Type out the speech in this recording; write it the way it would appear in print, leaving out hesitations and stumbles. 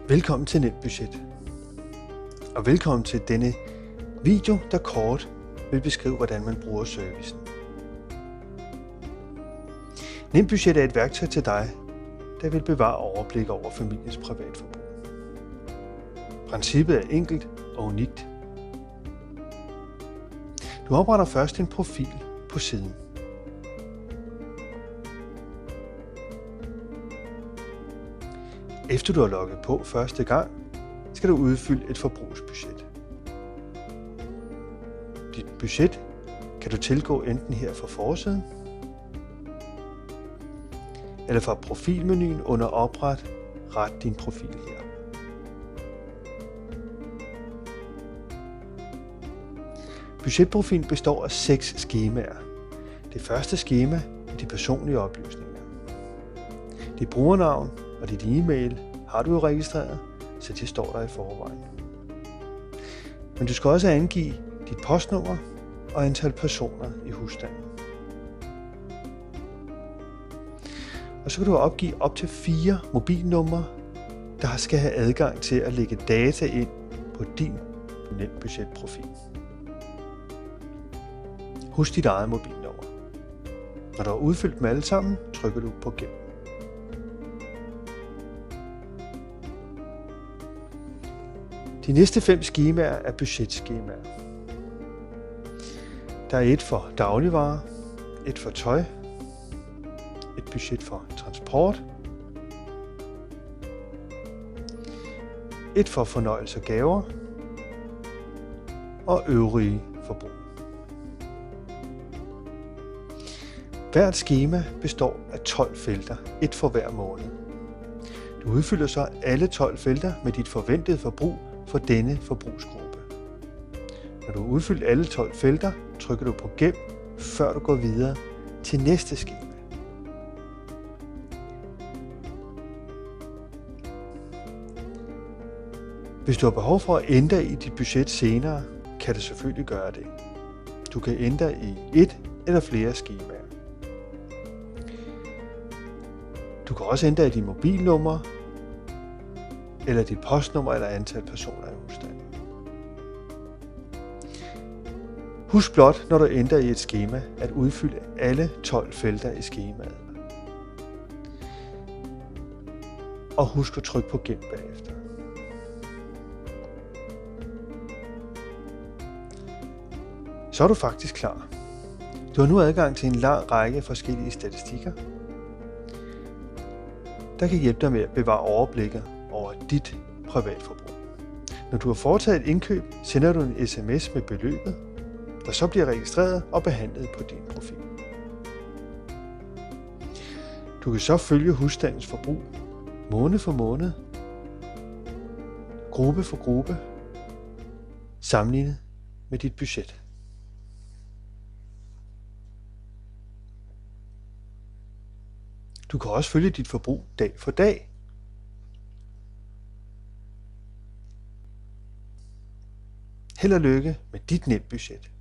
Velkommen til Nemt Budget, og velkommen til denne video, der kort vil beskrive, hvordan man bruger servicen. Nemt Budget er et værktøj til dig, der vil bevare overblik over familiens privatforbrug. Princippet er enkelt og unikt. Du opretter først en profil på siden. Efter du har logget på første gang, skal du udfylde et forbrugsbudget. Dit budget kan du tilgå enten her fra forsiden, eller fra profilmenuen under Opret, ret din profil her. Budgetprofilen består af 6 skemaer. Det første skema er de personlige oplysninger. Dit brugernavn og dit e-mail har du jo registreret, så det står der i forvejen. Men du skal også angive dit postnummer og antal personer i husstanden. Og så kan du opgive op til 4 mobilnumre, der skal have adgang til at lægge data ind på din Nemt Budget-profil. Husk dit eget mobilnummer. Når du har udfyldt dem alle sammen, trykker du på Gem. De næste 5 skemaer er budgetskemaer. Der er et for dagligvarer, et for tøj, et budget for transport, et for fornøjelse og gaver og øvrige forbrug. Hvert skema består af 12 felter, et for hver måned. Du udfylder så alle 12 felter med dit forventede forbrug for denne forbrugsgruppe. Når du har udfyldt alle 12 felter, trykker du på Gem, før du går videre til næste skema. Hvis du har behov for at ændre i dit budget senere, kan du selvfølgelig gøre det. Du kan ændre i et eller flere skemaer. Du kan også ændre i dit mobilnummer, eller dit postnummer eller antal personer i husstanden. Husk blot, når du ændrer i et skema, at udfylde alle 12 felter i skemaet. Og husk at trykke på Gem bagefter. Så er du faktisk klar. Du har nu adgang til en lang række forskellige statistikker, der kan hjælpe dig med at bevare overblikket over dit privatforbrug. Når du har foretaget et indkøb, sender du en sms med beløbet, der så bliver registreret og behandlet på din profil. Du kan så følge husstandens forbrug måned for måned, gruppe for gruppe, sammenlignet med dit budget. Du kan også følge dit forbrug dag for dag. Held og lykke med dit Nemt Budget.